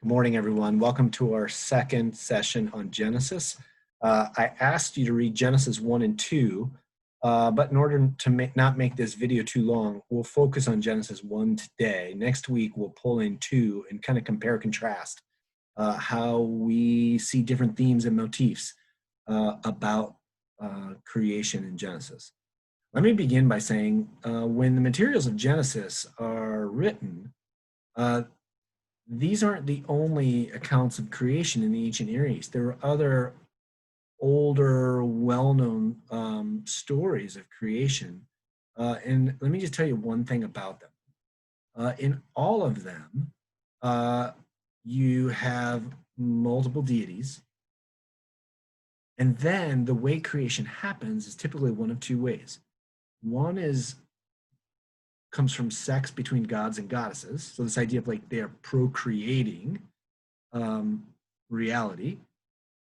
Good morning, everyone. Welcome to our second session on Genesis. I asked you to read Genesis 1 and 2, but in order to not make this video too long, we'll focus on Genesis 1 today. Next week, we'll pull in 2 and kind of compare contrast how we see different themes and motifs about creation in Genesis. Let me begin by saying when the materials of Genesis are written, these aren't the only accounts of creation in the ancient Near East. There are other older, well-known stories of creation. And let me just tell you one thing about them. In all of them, you have multiple deities. And then the way creation happens is typically one of two ways. One comes from sex between gods and goddesses. So this idea of like they are procreating reality.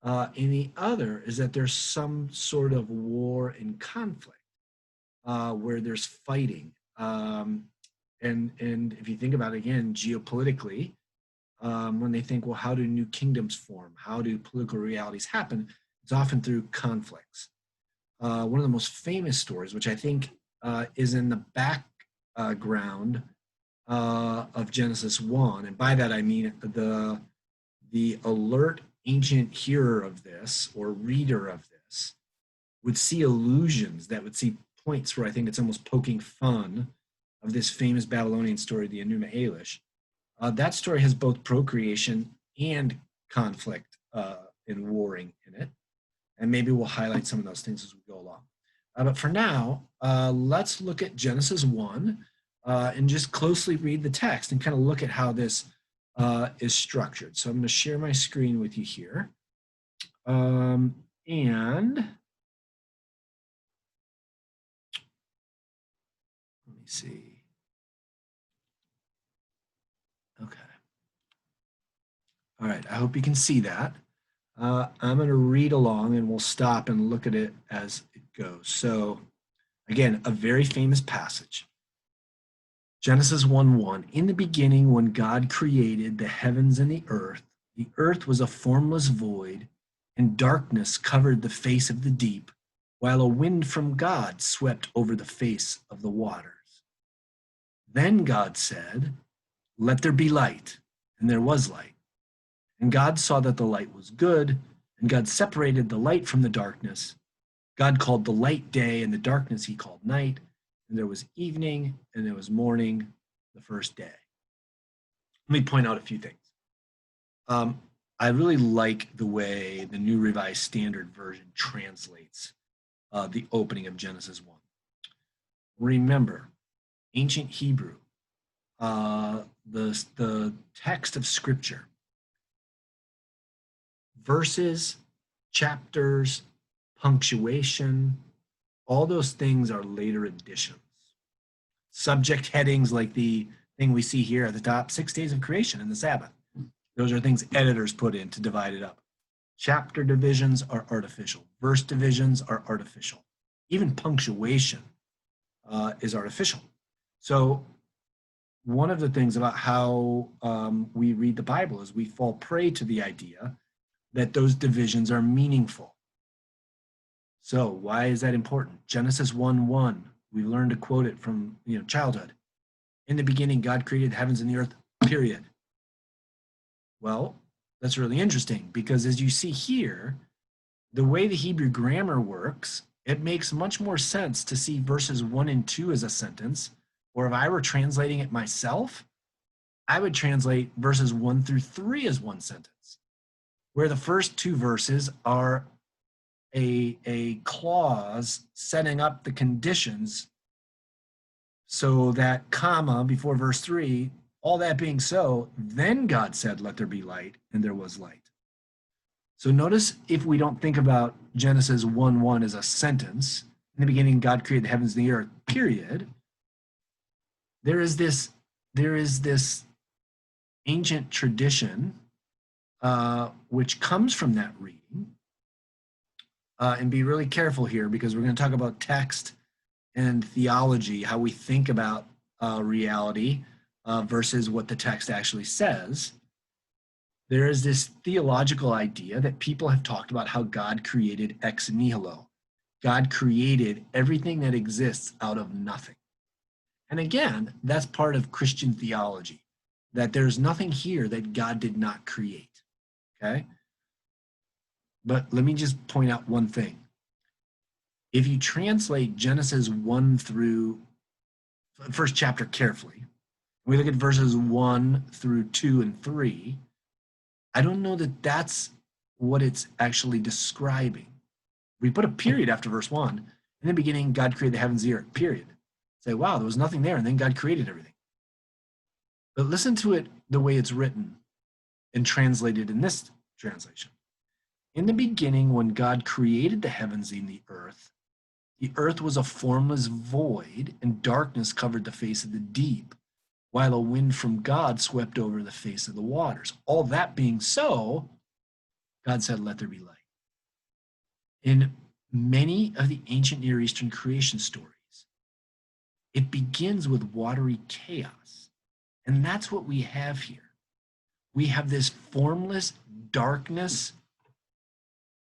And the other is that there's some sort of war and conflict where there's fighting. And if you think about it again, geopolitically, when they think, well, how do new kingdoms form? How do political realities happen? It's often through conflicts. One of the most famous stories, which I think is in the background of Genesis 1, and by that I mean the alert ancient hearer of this or reader of this would see allusions that would see points where I think it's almost poking fun of this famous Babylonian story, the Enuma Elish. That story has both procreation and conflict and warring in it, and maybe we'll highlight some of those things as we go along. But for now, let's look at Genesis 1 and just closely read the text and kind of look at how this is structured. So I'm going to share my screen with you here. And let me see. Okay. All right, I hope you can see that. I'm going to read along and we'll stop and look at it as it goes. So again, a very famous passage. Genesis 1:1, in the beginning when God created the heavens and the earth was a formless void, and darkness covered the face of the deep, while a wind from God swept over the face of the waters. Then God said, "Let there be light," and there was light. And God saw that the light was good, and God separated the light from the darkness. God called the light day, and the darkness he called night. And there was evening, and there was morning the first day. Let me point out a few things. I really like the way the New Revised Standard Version translates the opening of Genesis 1. Remember, ancient Hebrew, the text of Scripture, verses, chapters, punctuation, all those things are later additions. Subject headings like the thing we see here at the top, 6 days of creation and the Sabbath. Those are things editors put in to divide it up. Chapter divisions are artificial. Verse divisions are artificial. Even punctuation is artificial. So one of the things about how we read the Bible is we fall prey to the idea that those divisions are meaningful. So why is that important? Genesis 1:1, we learned to quote it from childhood. In the beginning, God created the heavens and the earth, period. Well, that's really interesting because as you see here, the way the Hebrew grammar works, it makes much more sense to see verses 1 and 2 as a sentence, or if I were translating it myself, I would translate verses 1 through 3 as one sentence, where the first two verses are a clause setting up the conditions so that comma before verse 3, all that being so, then God said, "Let there be light," and there was light. So notice if we don't think about Genesis 1:1 as a sentence, in the beginning God created the heavens and the earth, period, there is this ancient tradition which comes from that reading. And be really careful here because we're going to talk about text and theology, how we think about reality versus what the text actually says. There is this theological idea that people have talked about how God created ex nihilo. God created everything that exists out of nothing. And again, that's part of Christian theology, that there's nothing here that God did not create. Okay? But let me just point out one thing. If you translate Genesis 1 through first chapter carefully, we look at verses 1 through 2 and 3, I don't know that that's what it's actually describing. We put a period after verse 1. In the beginning, God created the heavens and the earth, period. Say, wow, there was nothing there, and then God created everything. But listen to it the way it's written and translated in this translation. In the beginning, when God created the heavens and the earth was a formless void, and darkness covered the face of the deep, while a wind from God swept over the face of the waters. All that being so, God said, let there be light. In many of the ancient Near Eastern creation stories, it begins with watery chaos. And that's what we have here. We have this formless darkness,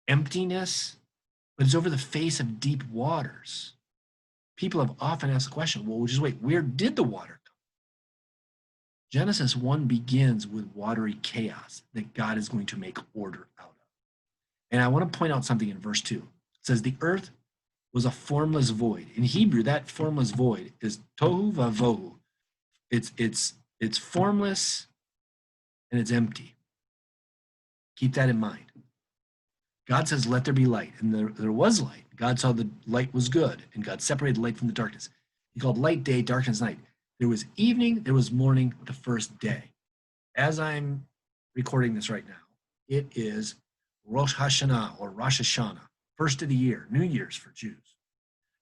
emptiness, but it's over the face of deep waters. People have often asked the question, well, just wait, where did the water come? Genesis 1 begins with watery chaos that God is going to make order out of. And I want to point out something in verse 2. It says, the earth was a formless void. In Hebrew, that formless void is tohu vavohu. It's formless and it's empty. Keep that in mind. God says, let there be light. And there was light. God saw the light was good, and God separated light from the darkness. He called light day, darkness night. There was evening, there was morning, the first day. As I'm recording this right now, it is Rosh Hashanah or Rosh Hashanah, first of the year, New Year's for Jews.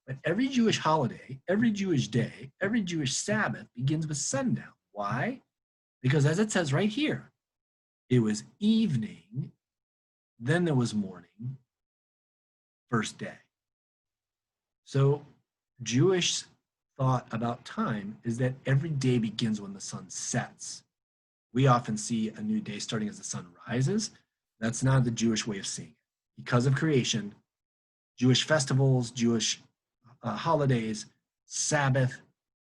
But every Jewish holiday, every Jewish day, every Jewish Sabbath begins with sundown. Why? Because as it says right here, it was evening, then there was morning, first day. So Jewish thought about time is that every day begins when the sun sets. We often see a new day starting as the sun rises. That's not the Jewish way of seeing it. Because of creation, Jewish festivals, Jewish holidays, Sabbath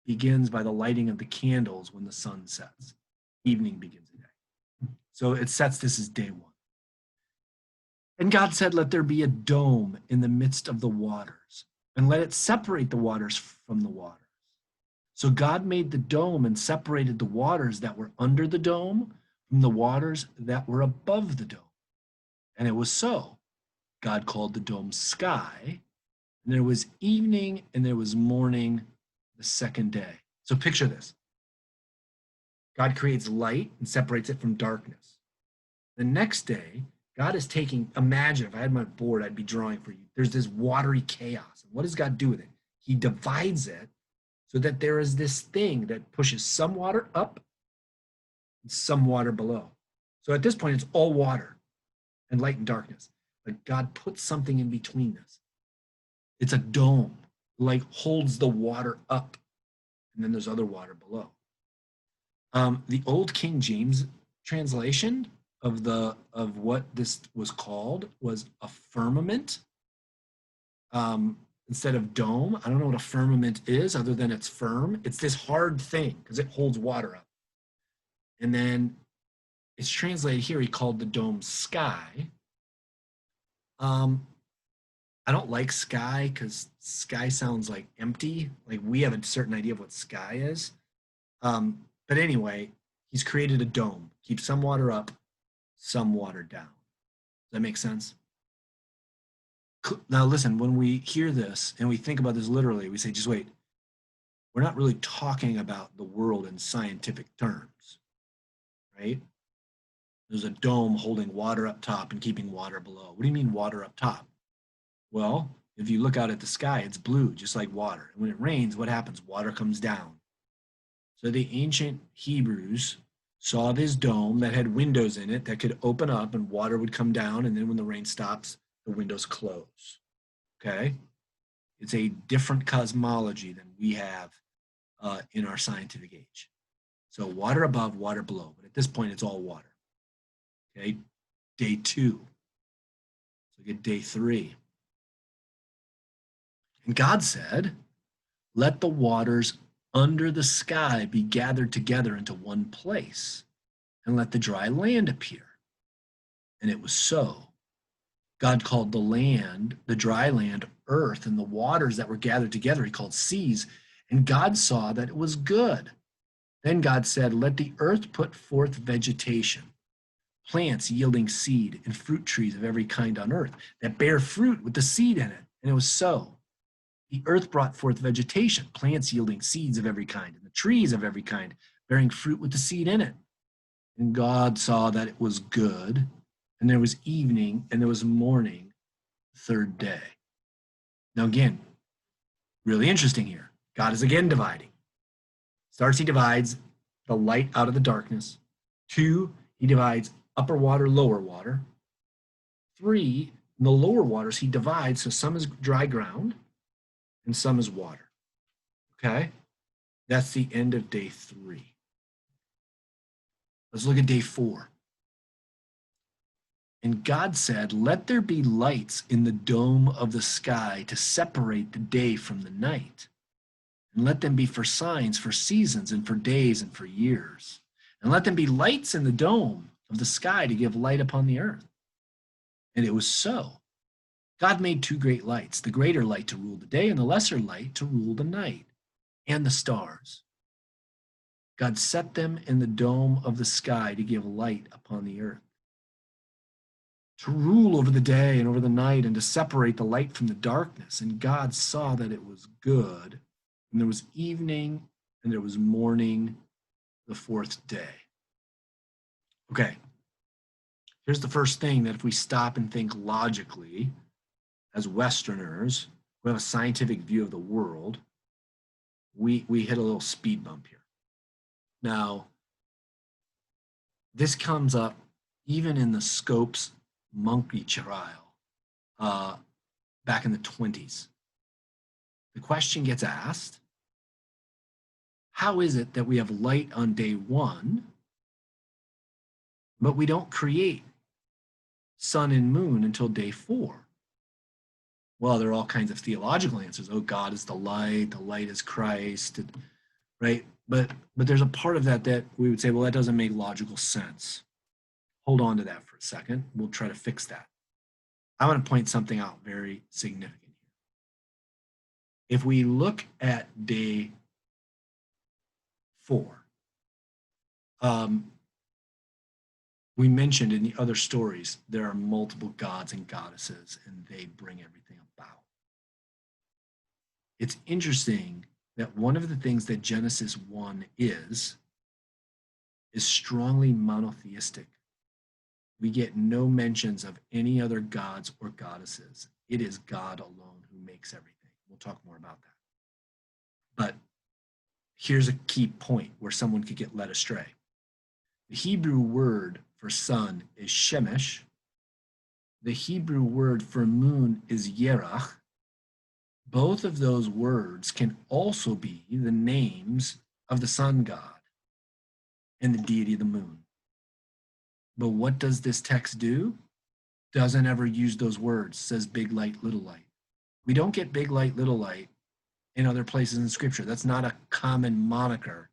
begins by the lighting of the candles when the sun sets. Evening begins the day. So it sets this as day one. And God said, let there be a dome in the midst of the waters, and let it separate the waters from the waters. So God made the dome and separated the waters that were under the dome from the waters that were above the dome. And it was so. God called the dome sky, and there was evening and there was morning the second day. So picture this. God creates light and separates it from darkness. The next day, God is taking, imagine if I had my board, I'd be drawing for you. There's this watery chaos. And what does God do with it? He divides it so that there is this thing that pushes some water up and some water below. So at this point, it's all water and light and darkness. But God puts something in between this. It's a dome, like holds the water up, and then there's other water below. The old King James translation of what this was called was a firmament instead of dome. I don't know what a firmament is other than it's firm. It's this hard thing because it holds water up. And then it's translated here, he called the dome sky. I don't like sky because sky sounds like empty. Like we have a certain idea of what sky is. But anyway, he's created a dome, keep some water up, some water down. Does that make sense? Now listen, when we hear this and we think about this literally, we say, just wait, we're not really talking about the world in scientific terms, right? There's a dome holding water up top and keeping water below. What do you mean water up top? Well, if you look out at the sky, it's blue, just like water. And when it rains, what happens? Water comes down. So the ancient Hebrews saw this dome that had windows in it that could open up and water would come down. And then when the rain stops, the windows close. Okay? It's a different cosmology than we have in our scientific age. So water above, water below. But at this point, it's all water. Okay, day 2. So get day 3. And God said, let the waters under the sky be gathered together into one place, and let the dry land appear. And it was so. God called the dry land, earth, and the waters that were gathered together, he called seas. And God saw that it was good. Then God said, let the earth put forth vegetation, plants yielding seed, and fruit trees of every kind on earth that bear fruit with the seed in it. And it was so. The earth brought forth vegetation, plants yielding seeds of every kind, and the trees of every kind, bearing fruit with the seed in it. And God saw that it was good. And there was evening, and there was morning, the third day. Now, again, really interesting here. God is again dividing. Starts, he divides the light out of the darkness. 2, he divides upper water, lower water. 3, in the lower waters, he divides, so some is dry ground and some is water. Okay? That's the end of day 3. Let's look at day 4. And God said, let there be lights in the dome of the sky to separate the day from the night. And let them be for signs, for seasons, and for days, and for years. And let them be lights in the dome of the sky to give light upon the earth. And it was so. God made 2 great lights, the greater light to rule the day, and the lesser light to rule the night, and the stars. God set them in the dome of the sky to give light upon the earth, to rule over the day and over the night, and to separate the light from the darkness. And God saw that it was good. And there was evening, and there was morning, the 4th day. Okay, here's the first thing that if we stop and think logically, as Westerners who have a scientific view of the world, we hit a little speed bump here. Now, this comes up even in the Scopes monkey trial back in the 20s. The question gets asked, how is it that we have light on day 1, but we don't create sun and moon until day 4? Well, there are all kinds of theological answers. Oh, God is the light is Christ, right? But there's a part of that we would say, well, that doesn't make logical sense. Hold on to that for a second. We'll try to fix that. I want to point something out very significant here. If we look at day 4, we mentioned in the other stories, there are multiple gods and goddesses, and they bring everything about. It's interesting that one of the things that Genesis 1 is strongly monotheistic. We get no mentions of any other gods or goddesses. It is God alone who makes everything. We'll talk more about that. But here's a key point where someone could get led astray. The Hebrew word for sun is shemesh. The Hebrew word for moon is yerach. Both of those words can also be the names of the sun god and the deity of the moon. But what does this text do? Doesn't ever use those words, says big light, little light. We don't get big light, little light in other places in Scripture. That's not a common moniker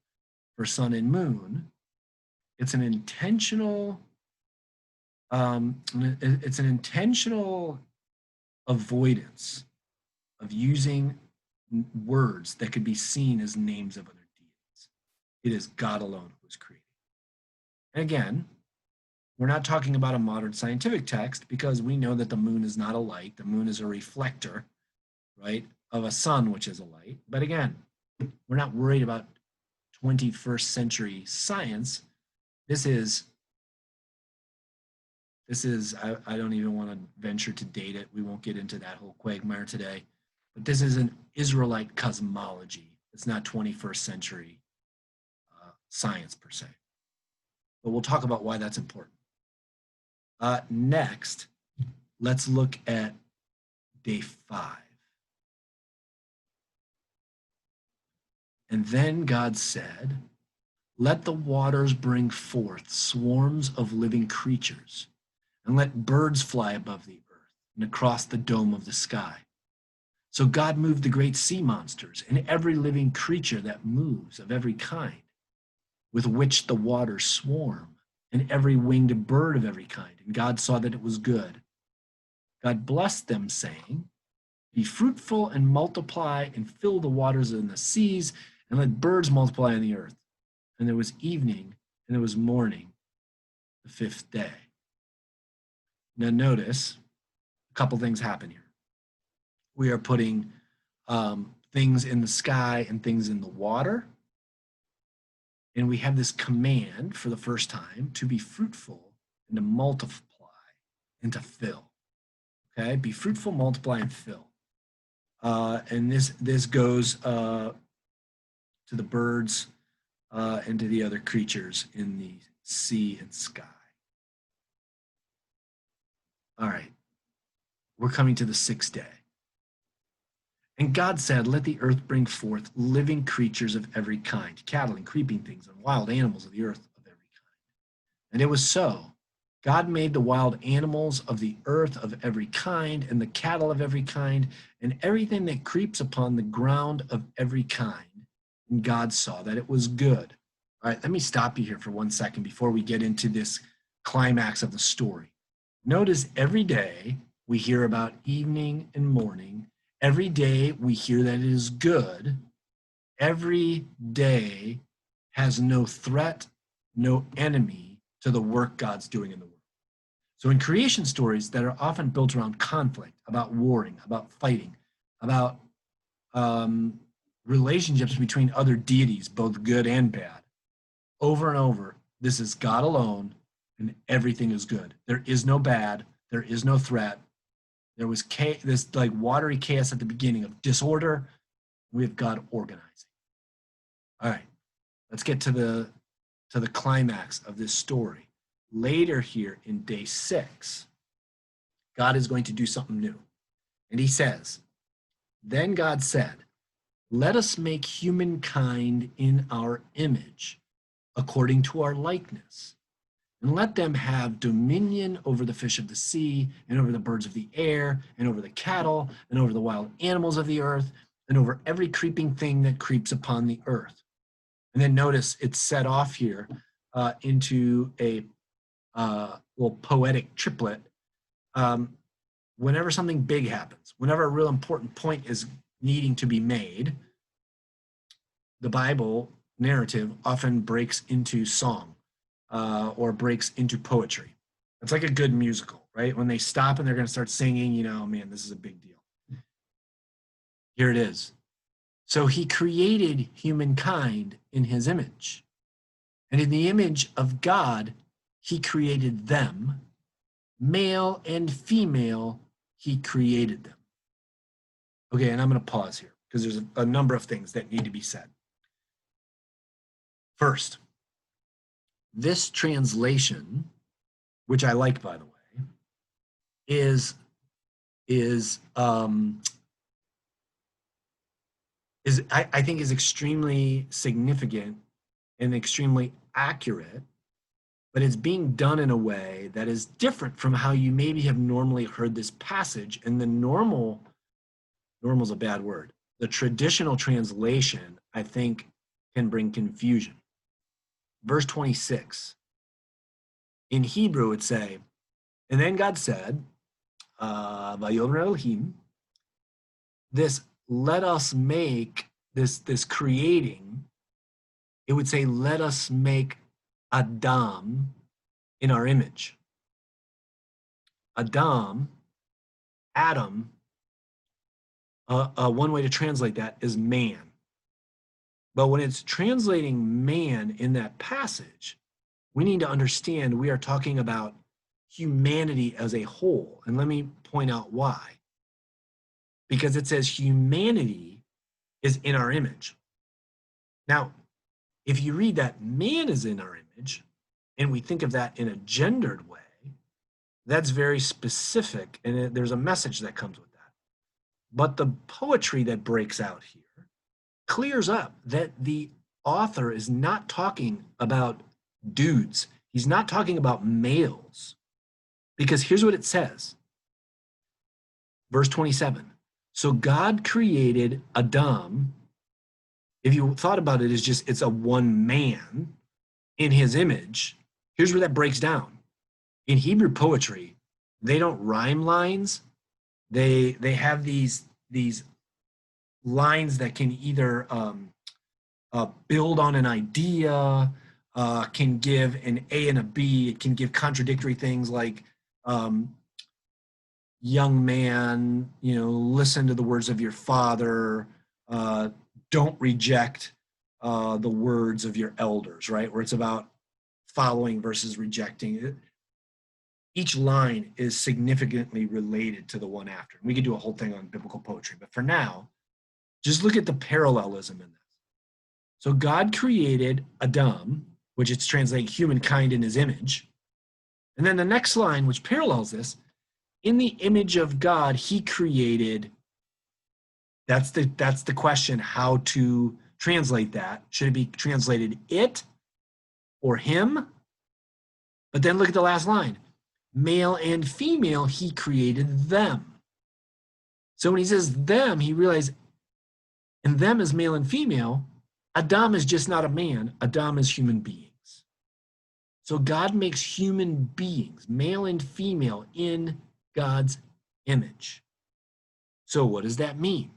for sun and moon. It's an intentional avoidance of using words that could be seen as names of other deities. It is God alone who is creating. And again, we're not talking about a modern scientific text because we know that the moon is not a light. The moon is a reflector, right, of a sun, which is a light. But again, we're not worried about 21st century science. This is I don't even want to venture to date it. We won't get into that whole quagmire today. But this is an Israelite cosmology. It's not 21st century science per se. But we'll talk about why that's important. Next, let's look at day 5. And then God said, Let the waters bring forth swarms of living creatures, and let birds fly above the earth and across the dome of the sky. So God moved the great sea monsters and every living creature that moves of every kind, with which the waters swarm, and every winged bird of every kind. And God saw that it was good. God blessed them, saying, be fruitful and multiply and fill the waters in the seas, and let birds multiply on the earth. And there was evening and there was morning, the fifth day. Now notice a couple things happen here. We are putting things in the sky and things in the water. And we have this command for the first time to be fruitful and to multiply and to fill. Okay, be fruitful, multiply, and fill. And this goes to the birds and to the other creatures in the sea and sky. All right, we're coming to the sixth day. And God said, let the earth bring forth living creatures of every kind, cattle and creeping things and wild animals of the earth of every kind. And it was so. God made the wild animals of the earth of every kind, and the cattle of every kind, and everything that creeps upon the ground of every kind. And God saw that it was good. All right, let me stop you here for 1 second before we get into this climax of the story. Notice every day we hear about evening and morning. Every day we hear that it is good. Every day has no threat, no enemy to the work God's doing in the world. So in creation stories that are often built around conflict, about warring, about fighting, about relationships between other deities, both good and bad, over and over, this is God alone and everything is good. There is no bad. There is no threat. There was this like watery chaos at the beginning of disorder. We have God organizing. All right, let's get to the climax of this story. Later here in day 6, God is going to do something new. And he says, then God said, let us make humankind in our image, according to our likeness, and let them have dominion over the fish of the sea, and over the birds of the air, and over the cattle, and over the wild animals of the earth, and over every creeping thing that creeps upon the earth. And then notice it's set off here into a little poetic triplet. Whenever something big happens, whenever a real important point is needing to be made, the Bible narrative often breaks into song or breaks into poetry. It's like a good musical, right? When they stop and they're going to start singing, you know, man, this is a big deal. Here it is. So he created humankind in his image. And in the image of God, he created them. Male and female, he created them. Okay, and I'm going to pause here because there's a number of things that need to be said. First, this translation, which I like, by the way, I think is extremely significant and extremely accurate, but it's being done in a way that is different from how you maybe have normally heard this passage. And the normal's a bad word. The traditional translation, I think, can bring confusion. Verse 26, in Hebrew, would say, and then God said, Vayomer Elohim, this let us make, this creating, it would say, let us make Adam in our image. Adam, one way to translate that is man. But when it's translating man in that passage, we need to understand we are talking about humanity as a whole. And let me point out why. Because it says humanity is in our image. Now, if you read that man is in our image, and we think of that in a gendered way, that's very specific, and there's a message that comes with that. But the poetry that breaks out here clears up that the author is not talking about dudes. He's not talking about males. Because here's what it says. Verse 27. So God created Adam. If you thought about it, it's a one man in his image. Here's where that breaks down. In Hebrew poetry, they don't rhyme lines. They have these lines that can either build on an idea, can give an A and a B. It can give contradictory things like young man, listen to the words of your father. Don't reject the words of your elders, right? Where it's about following versus rejecting. Each line is significantly related to the one after. We could do a whole thing on biblical poetry, but for now, just look at the parallelism in this. So God created Adam, which it's translating humankind in his image. And then the next line, which parallels this, in the image of God, he created. That's the question, how to translate that. Should it be translated it or him? But then look at the last line. Male and female, he created them. So when he says them, he realized, and them is male and female. Adam is just not a man. Adam is human beings. So God makes human beings, male and female, in God's image. So what does that mean?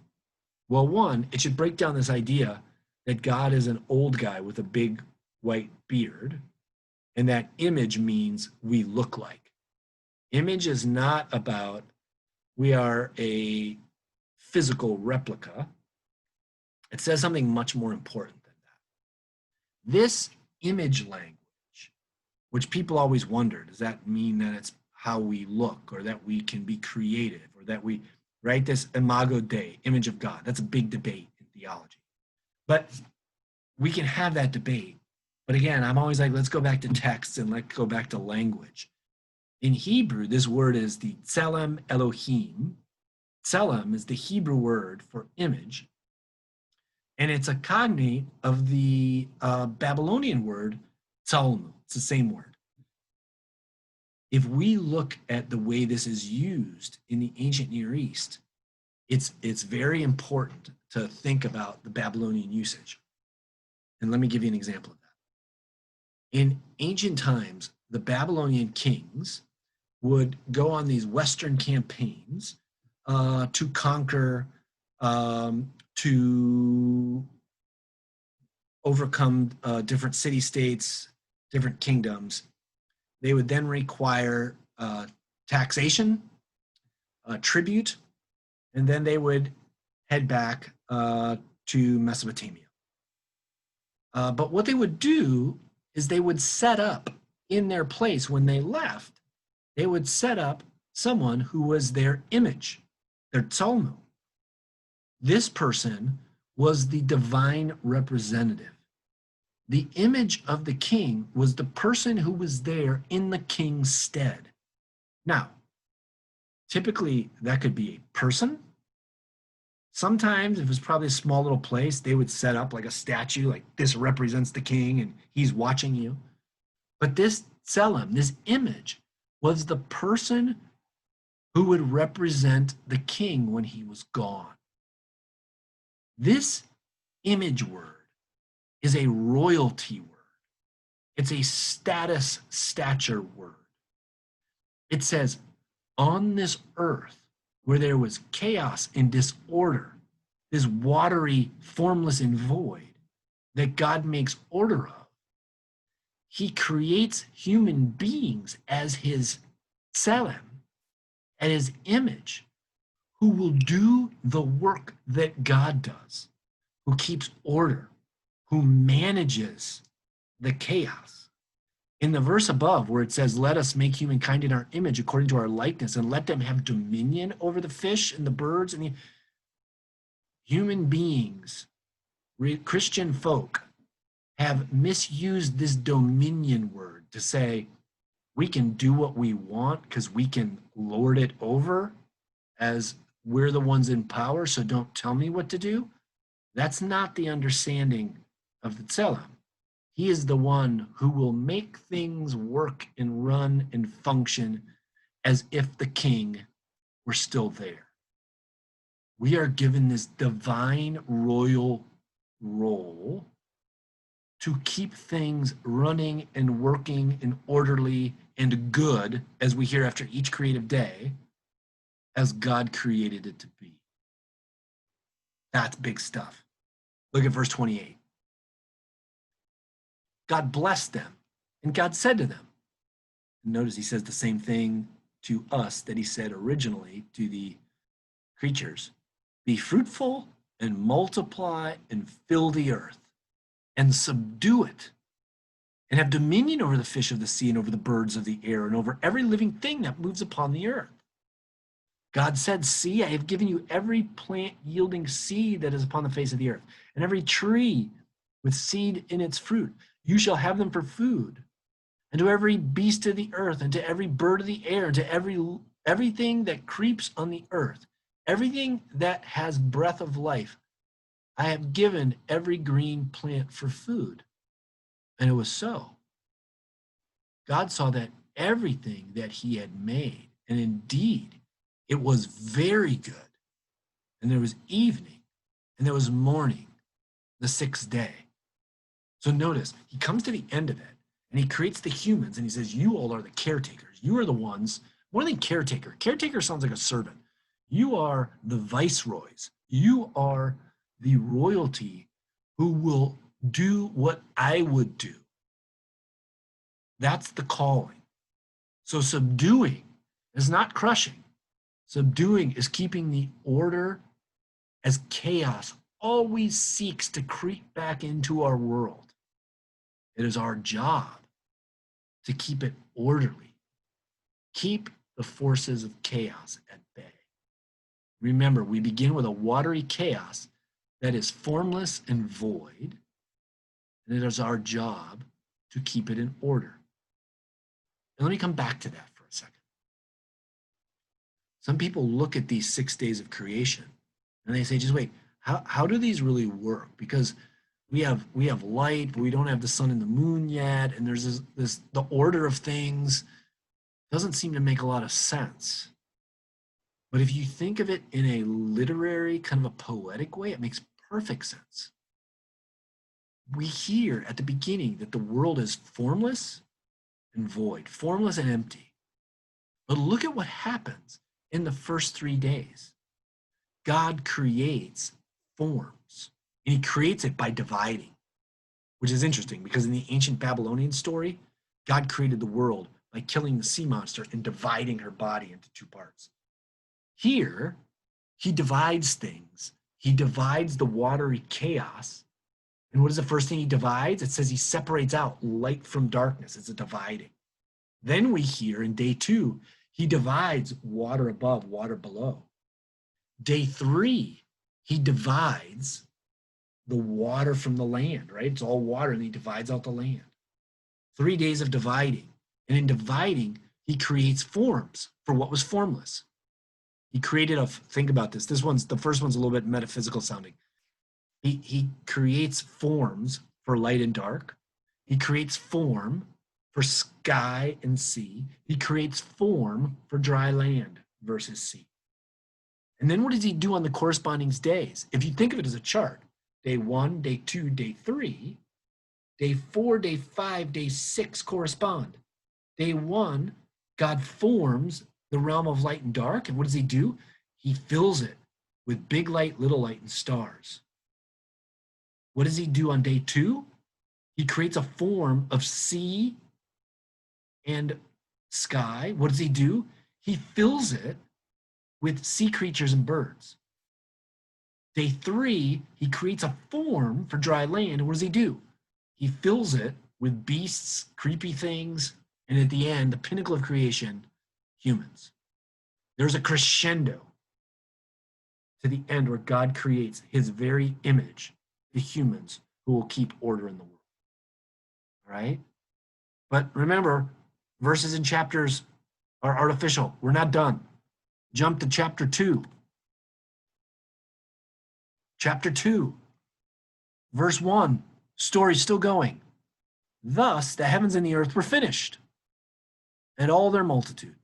Well, one, it should break down this idea that God is an old guy with a big white beard, and that image means we look like. Image is not about we are a physical replica. It says something much more important than that. This image language, which people always wonder, does that mean that it's how we look, or that we can be creative, or that we, right? This imago Dei, image of God, that's a big debate in theology. But we can have that debate. But again, I'm always like, let's go back to texts and let's go back to language. In Hebrew, this word is the tselem Elohim. Tselem is the Hebrew word for image. And it's a cognate of the Babylonian word tsalmu. It's the same word. If we look at the way this is used in the ancient Near East, it's very important to think about the Babylonian usage. And let me give you an example of that. In ancient times, the Babylonian kings would go on these Western campaigns to conquer, to overcome different city-states, different kingdoms. They would then require taxation, tribute, and then they would head back to Mesopotamia. But what they would do is they would set up in their place when they left, they would set up someone who was their image, their tsalmu. This person was the divine representative. The image of the king was the person who was there in the king's stead. Now, typically that could be a person. Sometimes, if it was probably a small little place, they would set up like a statue, like this represents the king and he's watching you. But this tselem, this image, was the person who would represent the king when he was gone. This image word is a royalty word. It's a stature word. It says, on this earth where there was chaos and disorder, this watery, formless and void that God makes order of, he creates human beings as his tselem, at his image, who will do the work that God does, who keeps order, who manages the chaos. In the verse above where it says, let us make humankind in our image according to our likeness and let them have dominion over the fish and the birds and the human beings, Christian folk, have misused this dominion word to say we can do what we want because we can lord it over as we're the ones in power, so don't tell me what to do. That's not the understanding of the Tselem. He is the one who will make things work and run and function as if the king were still there. We are given this divine royal role to keep things running and working and orderly and good, as we hear after each creative day, as God created it to be. That's big stuff. Look at verse 28. God blessed them, and God said to them, and notice he says the same thing to us that he said originally to the creatures, be fruitful and multiply and fill the earth and subdue it and have dominion over the fish of the sea and over the birds of the air and over every living thing that moves upon the earth. God said, see, I have given you every plant yielding seed that is upon the face of the earth, and every tree with seed in its fruit. You shall have them for food. And to every beast of the earth, and to every bird of the air, and to everything that creeps on the earth, everything that has breath of life, I have given every green plant for food. And it was so. God saw that everything that he had made, and indeed, it was very good. And there was evening, and there was morning, the sixth day. So notice, he comes to the end of it, and he creates the humans, and he says, you all are the caretakers. You are the ones, more than caretaker. Caretaker sounds like a servant. You are the viceroys. You are the royalty who will do what I would do. That's the calling. So subduing is not crushing. Subduing is keeping the order as chaos always seeks to creep back into our world. It is our job to keep it orderly. Keep the forces of chaos at bay. Remember, we begin with a watery chaos that is formless and void, and it is our job to keep it in order. And let me come back to that for a second. Some people look at these 6 days of creation and they say, just wait, how do these really work? Because we have light, but we don't have the sun and the moon yet, and there's the order of things doesn't seem to make a lot of sense. But if you think of it in a literary, kind of a poetic way, it makes perfect sense. We hear at the beginning that the world is formless and void, formless and empty. But look at what happens in the first 3 days. God creates forms, and he creates it by dividing, which is interesting because in the ancient Babylonian story, God created the world by killing the sea monster and dividing her body into 2 parts. Here, he divides things. He divides the watery chaos. And what is the first thing he divides? It says he separates out light from darkness. It's a dividing. Then we hear in day 2, he divides water above, water below. Day 3, he divides the water from the land, right? It's all water, and he divides out the land. 3 days of dividing. And in dividing, he creates forms for what was formless. He created think about this. The first one's a little bit metaphysical sounding. He creates forms for light and dark. He creates form for sky and sea. He creates form for dry land versus sea. And then what does he do on the corresponding days? If you think of it as a chart, day 1, day 2, day 3, day 4, day 5, day 6 correspond. Day 1, God forms the realm of light and dark. And what does he do? He fills it with big light, little light, and stars. What does he do on day 2? He creates a form of sea and sky. What does he do? He fills it with sea creatures and birds. Day 3, he creates a form for dry land. And what does he do? He fills it with beasts, creepy things, and at the end, the pinnacle of creation, humans. There's a crescendo to the end where God creates his very image, the humans who will keep order in the world. All right? But remember, verses and chapters are artificial. We're not done. Jump to chapter 2. Chapter 2, verse 1. Story's still going. Thus, the heavens and the earth were finished, and all their multitude.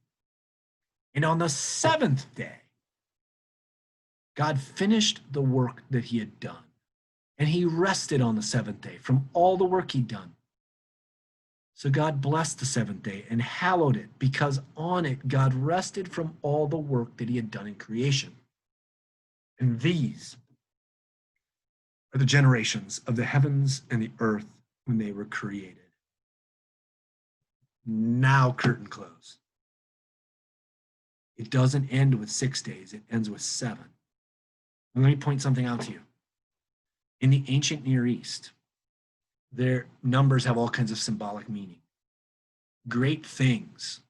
And on the seventh day, God finished the work that he had done, and he rested on the seventh day from all the work he'd done. So God blessed the seventh day and hallowed it, because on it God rested from all the work that he had done in creation. And these are the generations of the heavens and the earth when they were created. Now, curtain close. It doesn't end with 6 days, it ends with 7. And let me point something out to you. In the ancient Near East, their numbers have all kinds of symbolic meaning. Great things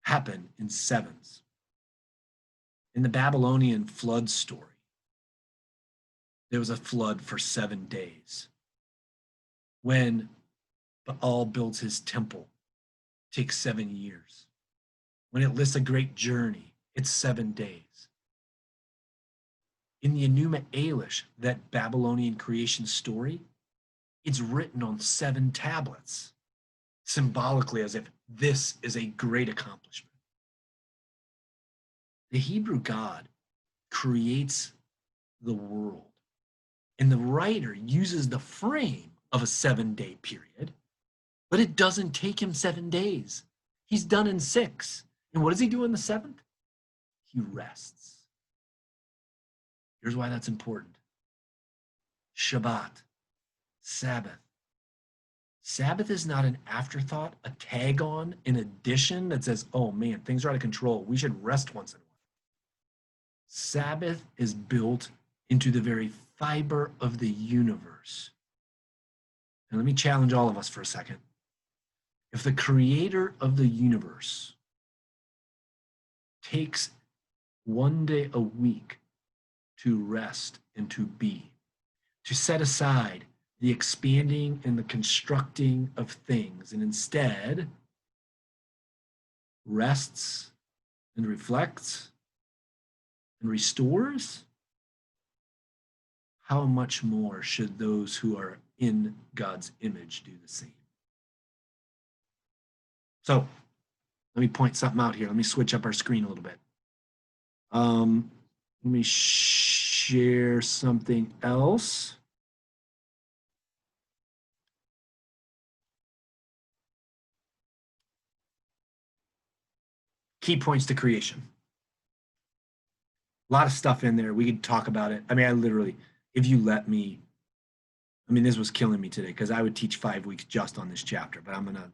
happen in sevens. In the Babylonian flood story, there was a flood for 7 days. When Baal builds his temple, it takes 7 years. When it lists a great journey, it's 7 days. In the Enuma Elish, that Babylonian creation story, it's written on 7 tablets, symbolically as if this is a great accomplishment. The Hebrew God creates the world, and the writer uses the frame of a 7-day period, but it doesn't take him 7 days. He's done in 6. And what does he do in the 7th? He rests. Here's why that's important. Shabbat, Sabbath. Sabbath is not an afterthought, a tag on, an addition that says, oh man, things are out of control. We should rest once in a while. Sabbath is built into the very fiber of the universe. And let me challenge all of us for a second. If the creator of the universe takes 1 day a week to rest and to be, to set aside the expanding and the constructing of things, and instead rests and reflects and restores, how much more should those who are in God's image do the same? So let me point something out here. Let me switch up our screen a little bit. Let me share something else. Key points to creation. A lot of stuff in there. We could talk about it. I mean, I literally, if you let me, I mean, this was killing me today because I would teach 5 weeks just on this chapter, but I'm gonna,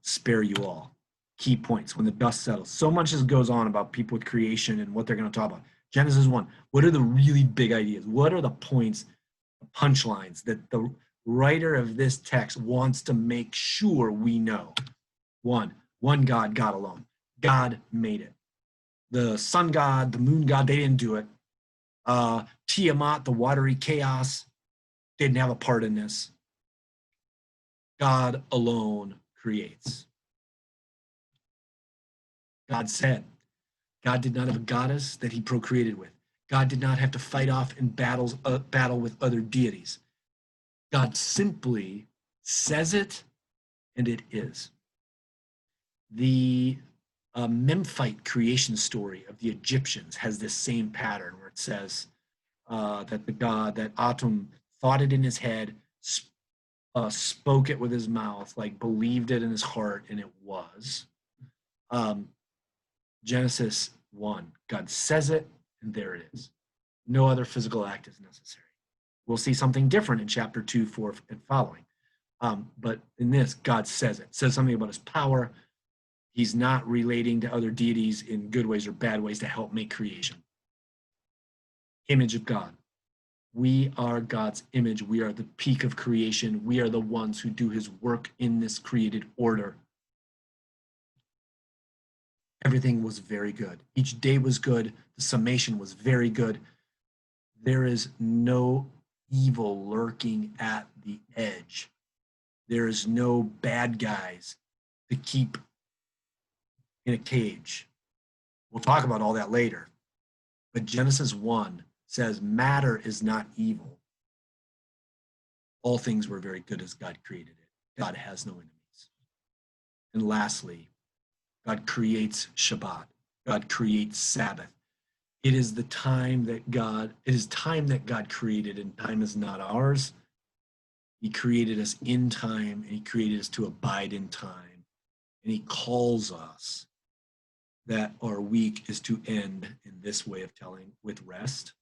spare you all. Key points when the dust settles. So much as goes on about people with creation and what they're going to talk about. Genesis 1. What are the really big ideas? What are the points, the punchlines that the writer of this text wants to make sure we know? One God, God alone. God made it. The sun god, the moon god, they didn't do it. Tiamat, the watery chaos, didn't have a part in this. God alone creates. God said. God did not have a goddess that he procreated with. God did not have to fight off in battle with other deities. God simply says it, and it is. The Memphite creation story of the Egyptians has this same pattern where it says that the god, that Atum thought it in his head, spoke it with his mouth, like believed it in his heart, and it was. Genesis 1, God says it, and there it is. No other physical act is necessary. We'll see something different in chapter 2, 4, and following. But in this, God says it. Says something about his power. He's not relating to other deities in good ways or bad ways to help make creation. Image of God. We are God's image. We are the peak of creation. We are the ones who do his work in this created order. Everything was very good. Each day was good. The summation was very good. There is no evil lurking at the edge. There is no bad guys to keep in a cage. We'll talk about all that later. But Genesis 1 says matter is not evil. All things were very good as God created it. God has no enemies. And lastly, God creates Shabbat. God creates Sabbath. It is time that God created, and time is not ours. He created us in time, and he created us to abide in time. And he calls us that our week is to end in this way of telling, with rest.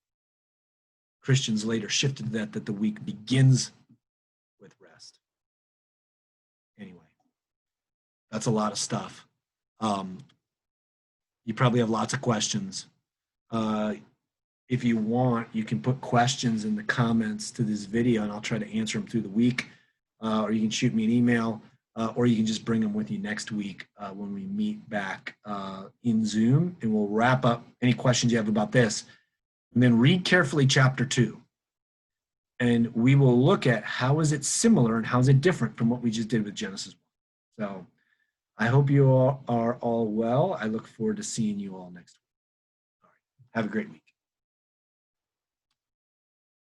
Christians later shifted that the week begins with rest. Anyway, that's a lot of stuff. You probably have lots of questions. If you want, you can put questions in the comments to this video, and I'll try to answer them through the week. Or you can shoot me an email, or you can just bring them with you next week when we meet back in Zoom, and we'll wrap up any questions you have about this. And then read carefully chapter 2. And we will look at how is it similar and how is it different from what we just did with Genesis 1. So I hope you all are all well. I look forward to seeing you all next week. All right. Have a great week.